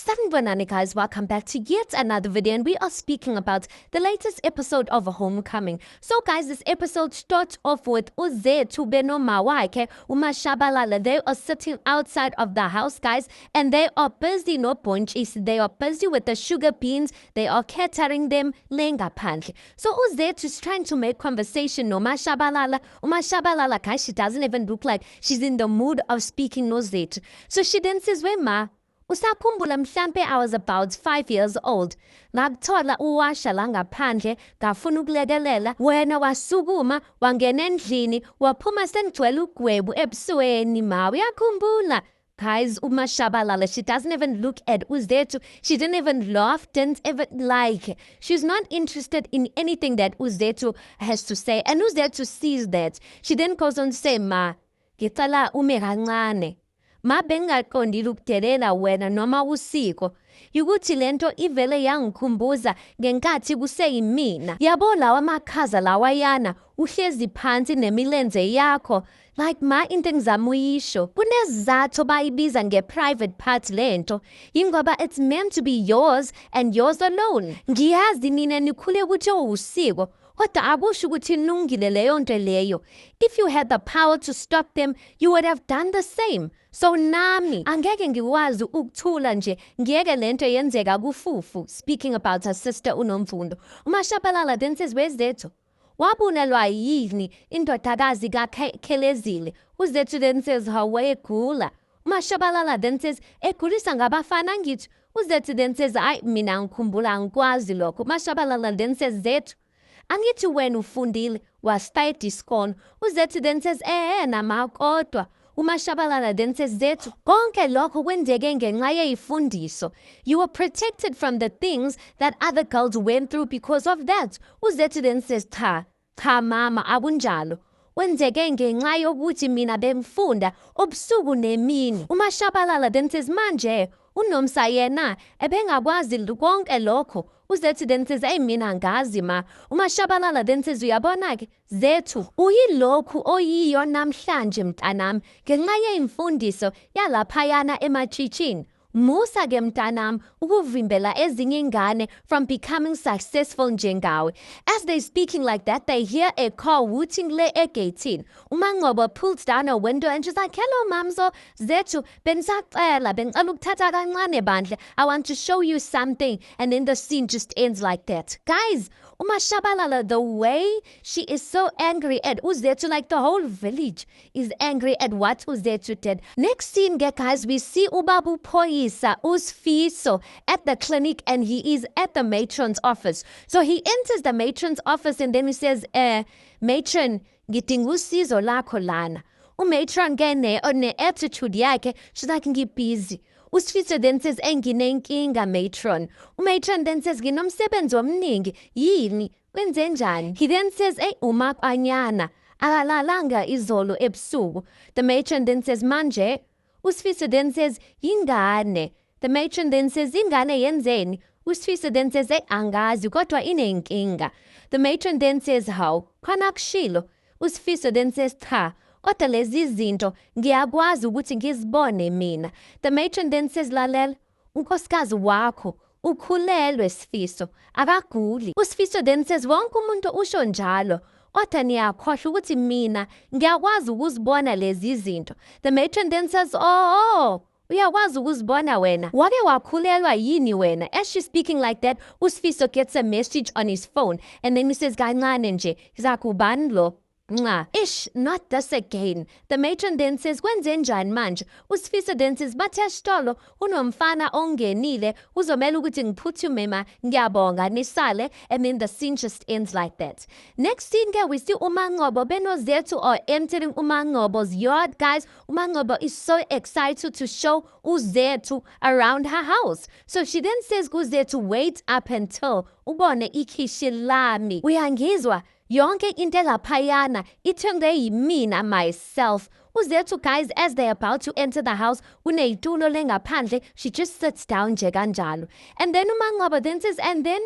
Sanibonani guys, welcome back to yet another video, and we are speaking about the latest episode of Homecoming. So guys, this episode starts off with uZethu benoma wakhe uMashabalala. They are sitting outside of the house, guys, and they are busy they are busy with the sugar beans. They are catering them lengaphandle. So uZethu is trying to make conversation noMashabalala. uMashabalala, guys, she doesn't even look like she's in the mood of speaking noZethu. So she then says, "Wema, usakhumbula mhlampe I was about 5 years old. Ngakuthola uwasha la ngaphandle, ngafuna ukulekelela. Wena wasukuma, wangena endlini, waphuma sengigcwele ugwebu ebusweni ma. Uyakhumbula?" Guys, uMashabalala, she doesn't even look at uZethu. She didn't even laugh, didn't even like. She's not interested in anything that uZethu has to say. And uZethu sees that. She then goes on to say, "Ma, ngicela ume kancane. Ma bengaqondile ukudelela wena noma usiko. Yukuthi lento ivele yangikhumbuza ngenkathi kuseyimina. Yabo lawa makhaza lawayana uhlezi phansi nemilenze yakho. Like ma into engizama uyisho. Kunezizathu bayibiza nge-private part lento. Yingoba it's meant to be yours and yours alone. Ngiyazi nina nikhule ukuthi usiko. Kodwa akusho ukuthi nungile leyo nto leyo. If you had the power to stop them, you would have done the same. So nami, angeke ngiwazi ukuthula nje, ngiyeke lento yenzeka kufufu." Speaking about her sister uNomfundo. uMashabalala then says, "Where's Zethu? Wabunelwa yini indodakazi kaKhelezile?" uZethu then says, "Wayegula." uMashabalala then says, "Egulisa ngabafana ngithi?" uZethu then says, "Ay, mina ngikhumbula ngikwazi lokho." uMashabalala then says, "Zethu, angithi wena ufundile wasitayed isikolo." uZethu then says, nama kodwa." uMashabalala then says, "Zethu, konke lokho kwenzeke ngenxa yeyifundiso. You were protected from the things that other girls went through because of that." uZethu then says, cha mama, akunjalo. Wenzeke ngenxa yokuthi mina bemfunda obusuku nemini." uMashabalala then says, "Manje uNomsa yena ebengakwazi konke lokho." uZethu then says, "Hey, mina ngazi ma." uMashabalala then says, "Uyabona ke Zethu, uyilokhu oyiyo namhlanje mntanami ngenxa yemfundiso yalaphayana ematshitshini. Musa ke mntanami ukuvimbela ezinye ingane from becoming successful njengawe." As they speaking like that, they hear a car wooting le egate. uManqobo pulls down a window and she's like, "Hello Mamzo, Zethu, bengicela ukuthatha kancane bandle. I want to show you something." And then the scene just ends like that. Guys, uMashabalala, the way she is so angry at uZethu, like the whole village is angry at what uZethu did. Next scene, guys, we see Ubabu Poyisa, uSfiso, at the clinic, and he is at the matron's office. So he enters the matron's office and then he says, "Matron, ngidinga usizo lakho lana." uMatron ne-attitude yakhe, she's like, "Ngibusy." uSfiso then says, "Nginenkinga matron." uMatron then says, "Nginomsebenzi omningi, yini kwenzenjani?" He then says, "Umakwanyana akalalanga izolo ebusuku." The matron then says, "Manje?" uSfiso then says, "Yingane." The matron then says, "Ingane yenzeni?" uSfiso then says, "Angazi kodwa inenkinga." The matron then says, "Hawu, khona kushilo?" uSfiso then says, "Cha, kodwa lezi zinto ngiyakwazi ukuthi ngizibone mina." The matron then says, "Lalela, unkosikazi wakho ukhulelwe Sifiso, akaguli." uSfiso then says, "Wonke umuntu usho njalo, kodwa niyakhohlwa ukuthi mina ngiyakwazi ukuzibona lezi zinto." The matron then says, "Oh, uyakwazi ukuzibona wena? Wake wakhulelwa yini wena?" As she's speaking like that, uSfiso gets a message on his phone and then he says, "Kancane nje." He's like, "Ubani lo?" Ish, not this again. The matron then says, "Kwenzenjani manje?" uSfiso then says, "Bathe esitolo unomfana ongenile, uzomela ukuthi ngiphuthume ma, ngiyabonga nisale." And then the scene just ends like that. Next scene, we see uManqobo benoZethu are entering uManqobo's yard. Guys, uManqobo is so excited to show uZethu around her house. So she then says kuZethu, "Wait up until ubone ikhishi lami. Uyangizwa? Yonke into laphayana ithengwe yimina myself." uZethu, guys, as they're about to enter the house, uneyitulo lengaphandle, she just sits down nje kanjalo. And then uManqobo then says, "And then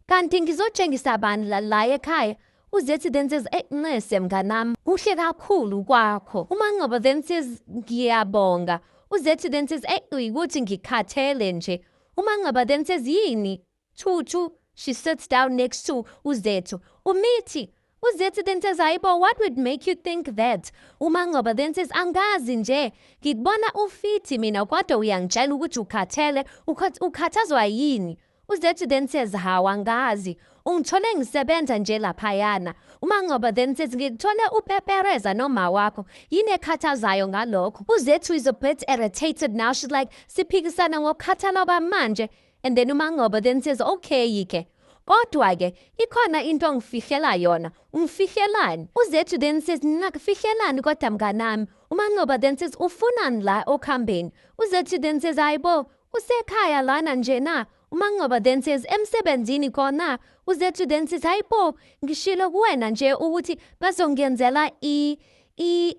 kanti ngizotshengisa bani la ekhaya?" uZethu then says, "Nqese mnganami, kuhle kakhulu kwakho." uManqobo then says, "Ngiyabonga." uZethu then says, "Uyikuthi ngikhathele nje." Umangaba then says, yini? Chuchu. She sits down next to Uzethu. Umithi. Uzethu then says, Aibo, what would make you think that? Umangaba then says, angazi nje. Ngibona ufiti mina kodwa uyangitshela ukuthi ukhathele. Ukhathazwa yini? Uzethu then says, angazi. Ungithole ngisebenza nje laphayana. Umangaba then says, ngikuthole upepereza noma wakho. Yini ekhathazayo ngalokho? Uzethu is a bit irritated now. She's like, siphikisana ngokukhathala kwamanje. And then Umangaba then says, okay yike. Kodwa-ke, ikhona into ongifihlela yona. Ungifihlelani? Uzethu then says, nakufihlelani kodwa mnganami. Umangaba then says, ufunani la okuhambeni? Uzethu then says, hayibo, usekhaya lana nje na. Umangaba then says, emsebenzini khona. Uzethu then says, hayibo, ngishilo kuwena nje ukuthi bazongenzela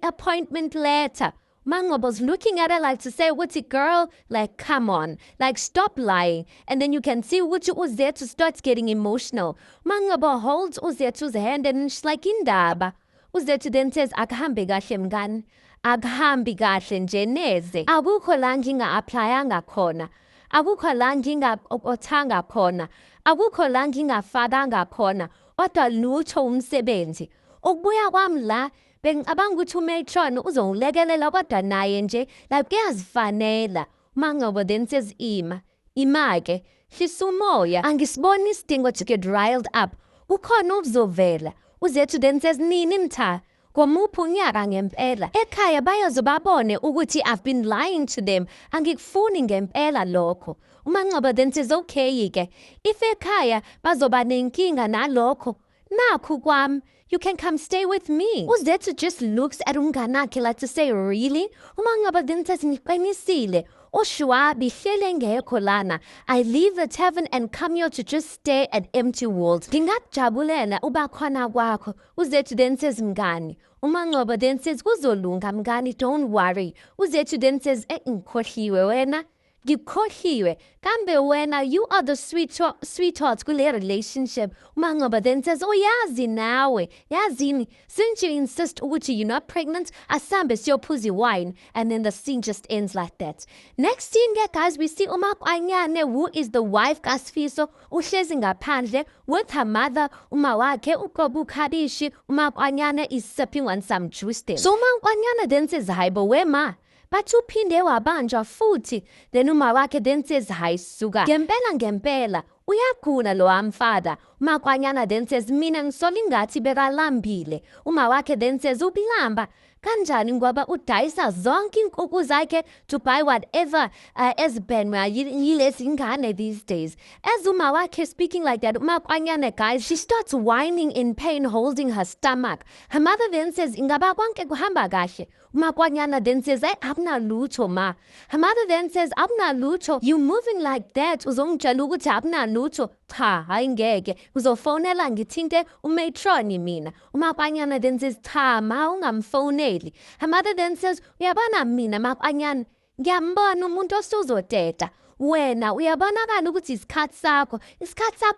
appointment letter. Mangoba's looking at her like to say, what's it, girl? Like, come on. Like, stop lying. And then you can see Uzethu starts getting emotional. Mangoba holds Uzethu's hand and she's like, indaba. Uzethu then says, akuhambi kahle mngani. Akuhambi kahle nje neze. Akukho la nginga-applyanga khona. Akukho la nginga-othanga khona. Akukho la ngingafakanga khona. Kodwa lutho umsebenzi. Ukubuya kwami la, bengicabanga ukuthi umatron uzongilekelela kodwa naye nje like kuyazifanela. Umangaba then says, ima-ke hlisa umoya, angisiboni isidingo to get riled up. Ukhona uzovela. Uzethu then says, nini mtha? Komuphi unyaka ngempela? Ekhaya bayoze babone ukuthi I've been lying to them. Angikufuni ngempela lokho. Umangaba then says, okay-ke. If ekhaya bazoba nenkinga nalokho, nakhu kwami. You can come stay with me. Uzethu just looks at umnganakhe like to say, really? Umangaba then says, ngiqinisile. Oshwabi hlele ngekho lana. I leave the tavern and come here to just stare at empty walls. Ngingakujabulela uba khona kwakho. Uzethu then says, mngani. Umangaba then says, kuzolunga mngani, don't worry. Uzethu then says, ngikhohliwe wena. Ngikhohliwe. Kambe wena, you are the sweetheart kule relationship. Umangaba then says, oh yazi nawe. Yazini, since you insist ukuthi you're not pregnant, asambe siyophuza wine. And then the scene just ends like that. Next scene, guys, we see uMakwanyane, who is the wife kaSifiso, uhlezi ngaphandle with her mother, umawakhe uKobukadishi. uMakwanyane is sipping on some juice there. So uMakwanyane then says, hayibo wema. But uphinde wabanjwa futhi. Then umawakhe then says, hayi suka. Ngempela. Uyagula lo amfada. Umakwanyana then says, mina ngisola ingathi bekalambile. Umawakhe then says, ubilamba. Kanjani ngoba udayisa zonke inkukhu zakhe to buy whatever ezibhenwa yilezi ingane these days. As umawakhe speaking like that, uMakwanyane, guys, she starts whining in pain, holding her stomach. Her mother then says, ingaba konke kuhamba kahle. uMakwanyana then says, akunalutho ma. Her mother then says, akunalutho. You moving like that uzongitshela ukuthi akunalutho. Cha, hayi ngeke. Uzofonela ngithinte umatron mina. uMakwanyana then says, cha ma ungamfoneli. Her mother then says, uyabona mina Makwanyana, ngiyambona umuntu osuzoteta. Wena uyabonakala ukuthi isikhathi sakho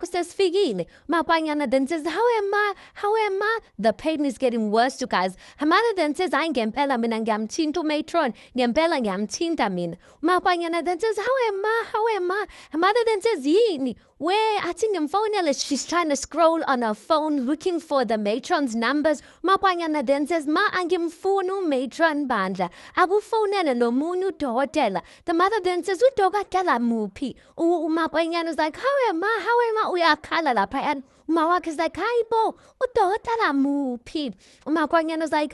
sesifikile. Makwanyana then says, how am I? The pain is getting worse, you guys. Her mother then says, hayi ngempela mina ngiyamthinta umatron, ngempela ngiyamthinta mina. Makwanyana then says, how am I? Her mother then says, yini? Where athi ngimfonele. She's trying to scroll on her phone looking for the matron's numbers. Makwanyana then says, ma angimfuni umatron bandla. Akufonele lo munye udokotela. The mother then says, udokotela muphi? uMakwanyana is like, how am I? Uyakhala lapha. Umawakhe is like, hayibo, udokotela muphi? uMakwanyana is like,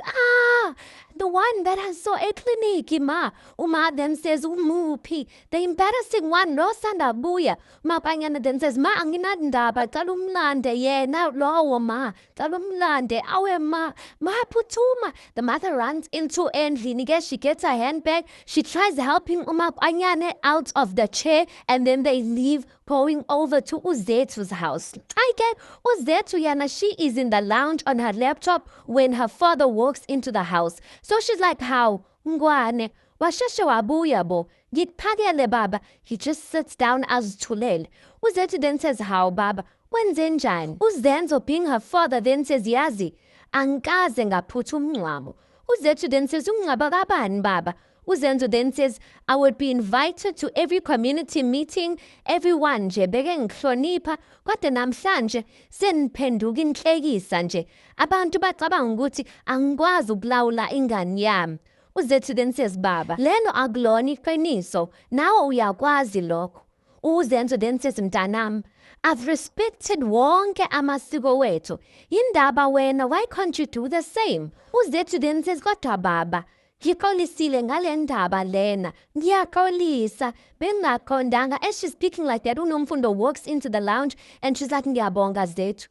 the one that I saw ekliniki ma. Uma then says, umuphi? The embarrassing one, lo sanda buya. Makwanyana then says, ma anginandaba, cala umlande yena lowo ma. Cala umlande, awe ma phuthuma. The mother runs into endlini. She gets her handbag. She tries helping uMakwanyane out of the chair, and then they leave, going over to Uzethu's house. I get Uzethu yana, she is in the lounge on her laptop when her father walks into the house. So she's like, how? Ngwane, washeshe wabuya bo. Ngikuphakele baba. He just sits down azithulele. Uzethu then says, how baba? Wenze njani? Uzenzo being her father then says, yazi, angikaze ngaphutha umncwabo. Uzethu then says, ungcwaba kabani baba? UZenzo then says, I would be invited to every community meeting, everyone nje beke ngihlonipha, kodwa namhlanje seniphenduka inhlekisa nje. Abantu bacabanga ukuthi angikwazi ukulawula ingane yami. UZethu then says, Baba, lelo akulona iqiniso, nawe uyakwazi lokho. UZenzo then says, mntanami, I've respected wonke amasiko wethu. Yindaba wena, why can't you do the same? UZethu then says, kodwa baba, ngixolisile ngale ndaba lena. Ngiyaxolisa. Bengaqondanga. As she's speaking like that, uNomfundo walks into the lounge and she's like, ngiyabonga Zethu.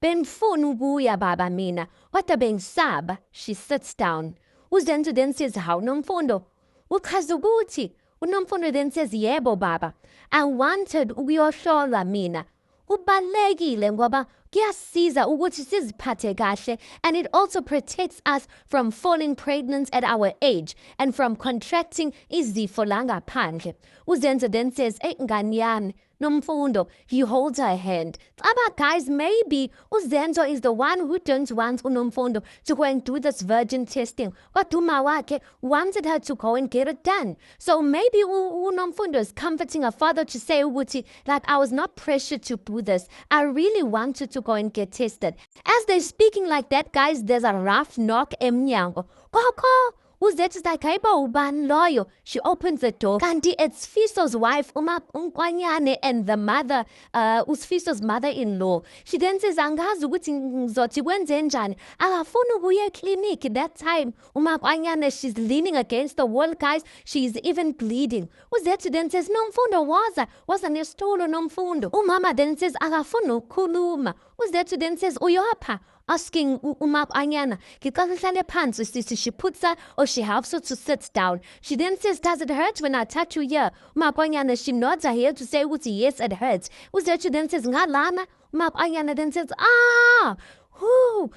Benifuna ukuya baba mina. Kodwa bengisaba. She sits down. UZenzo then says, how Nomfundo? Uchaza ukuthi. UNomfundo then says, yebo baba. I wanted ukuyohlola mina. Kubalulekile ngoba kuyasiza ukuthi siziphathe kahle, and it also protects us from falling pregnant at our age and from contracting izifo la ngaphandle. UZenzo then says, ngani yami Nomfundo, he holds her hand. But guys, maybe UZenzo is the one who don't want uNomfundo to go and do this virgin testing. But Umawake wanted her to go and get it done. So maybe uNomfundo is comforting her father to say, Uguti, like, I was not pressured to do this. I really wanted to go and get tested. As they're speaking like that, guys, there's a rough knock emnyango. Koko! UZethu is like, hayibo ubani loyo. She opens the door. Kanti it's Fiso's wife, uMaNkwanyane, and the mother, Fiso's mother-in-law. She then says, angazi ukuthi ngizothi kwenze njani. Akafuna ukuya eklinikhi that time. uMaNkwanyane, she's leaning against the wall, guys. She's even bleeding. UZethu then says, Nomfundo waza nesitulo Nomfundo. Umama then says, akafuna ukukhuluma. UZethu then says, uyapha? Asking uMaNkwanyane, ngicela phansi sisi. She puts her, or she helps her to sit down. She then says, does it hurt when I touch you here? uMaNkwanyane, she nods her head to say, yes, it hurts. UZethu then says, ngalana? uMaNkwanyane then says, whoo.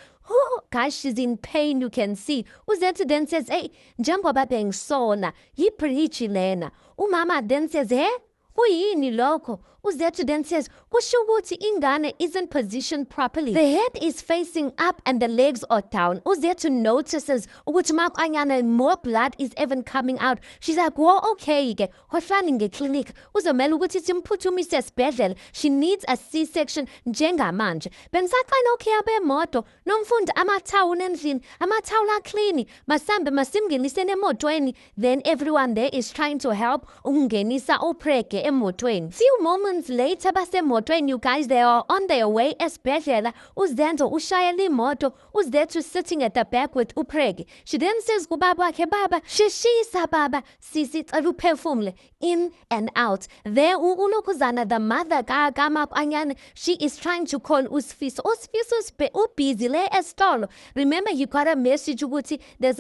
Guys, she's in pain, you can see. UZethu then says, hey, njengoba bengisona, yipreachi lena. Umama then says, kuyini lokho? UZethu then says, kusho ukuthi ingane isn't positioned properly. The head is facing up and the legs are down. UZethu notices ukuthi uMaNkwanyane, more blood is even coming out. She's like, whoa, okay ke, hohlani ngeclinic. Uzomela ukuthi simphuthumise esibhedlela. She needs a C-section njengamanje. Bengisaqala ukhiya bemoto. Nomfundi amathawula endlini, amathawula clean. Masambe masimngenise emotweni. Then everyone there is trying to help ukungenisa uPrege emotweni. Few moments later, basemotweni, you guys, they are on their way esibhedlela. UZenzo ushaya imoto. UZethu sitting at the back with uPrege. She then says kubaba wakhe, baba, sheshisa baba, sisi cela uphefumule, in and out. There uNokuzana, the mother kaMaNkwanyane, she is trying to call uSifiso. uSifiso is busy le esitolo. Remember, he got a message ukuthi there's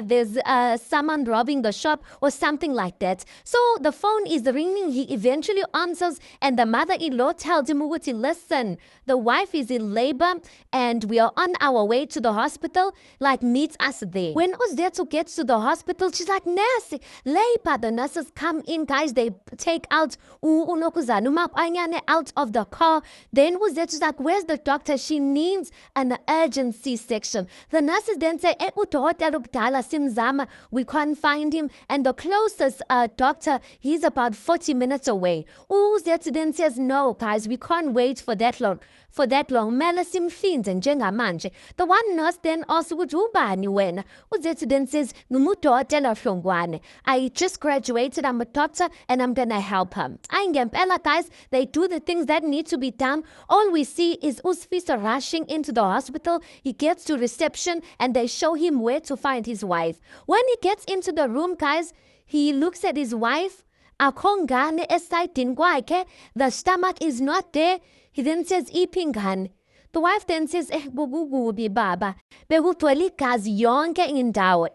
there's someone robbing the shop or something like that. So the phone is ringing. He eventually answers, and the mother-in-law tells him, listen, the wife is in labor and we are on our way to the hospital, like meet us there. When UZethu gets to the hospital, she's like, nurse, labor. The nurses come in, guys, they take out uNokuzana, uMaNkwanyane out of the car. Then UZethu's like, where's the doctor? She needs an urgent C-section. The nurses then say, udokotela ukudala simzama, we can't find him, and the closest doctor, he's about 40 minutes away. UZethu then says, no, guys, we can't wait for that long. Mele simhlinze njengamanje. The one nurse then asks, ubani wena? UZethu then says, ngumudokotela Hlongwane. I just graduated, I'm a doctor, and I'm gonna help her. Ngempela, guys, they do the things that need to be done. All we see is uSifiso rushing into the hospital. He gets to reception, and they show him where to find his wife. When he gets into the room, guys, he looks at his wife. Akho ngane esayidini kwakhe. The stomach is not there. He then says, iphi ingane? The wife then says, bububi baba. Bekugcwele igazi yonke indawo.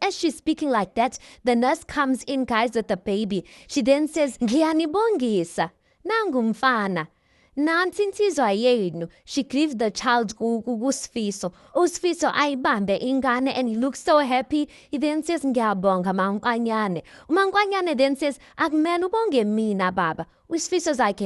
As she's speaking like that, the nurse comes in, guys, with the baby. She then says, ngiyanibongisa. Nangu mfana. Nansi insizwa yenu. She gives the child kuSifiso. uSifiso ayibambe ingane, and he looks so happy. He then says, ngiyabonga maNkwanyane. uMaNkwanyane then says, akumele ubonge mina baba. uSifiso's like,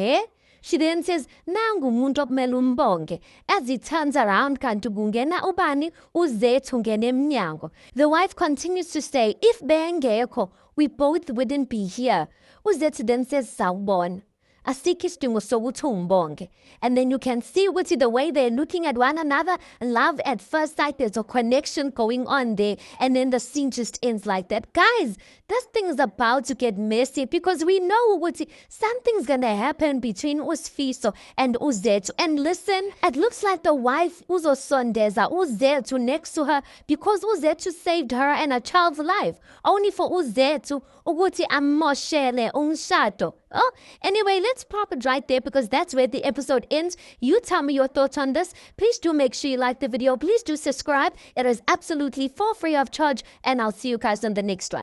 She then says, nangu umuntu okumele umbonge. As he turns around, kanti kungena ubani, uZethu ngene emnyango. The wife continues to say, if bengekho, we both wouldn't be here. uZethu then says, sawubona. Asikho isidingo sokuthi umbonge. And then you can see the way they're looking at one another. Love at first sight. There's a connection going on there. And then the scene just ends like that. Guys, this thing is about to get messy because we know something's going to happen between uSifiso and uZethu. And listen, it looks like the wife uzosondeza uZethu next to her because uZethu saved her and her child's life. Only for uZethu ukuthi amoshele umshado. Oh, anyway, let's pop it right there because that's where the episode ends. You tell me your thoughts on this. Please do make sure you like the video. Please do subscribe. It is absolutely for free of charge. And I'll see you guys on the next one.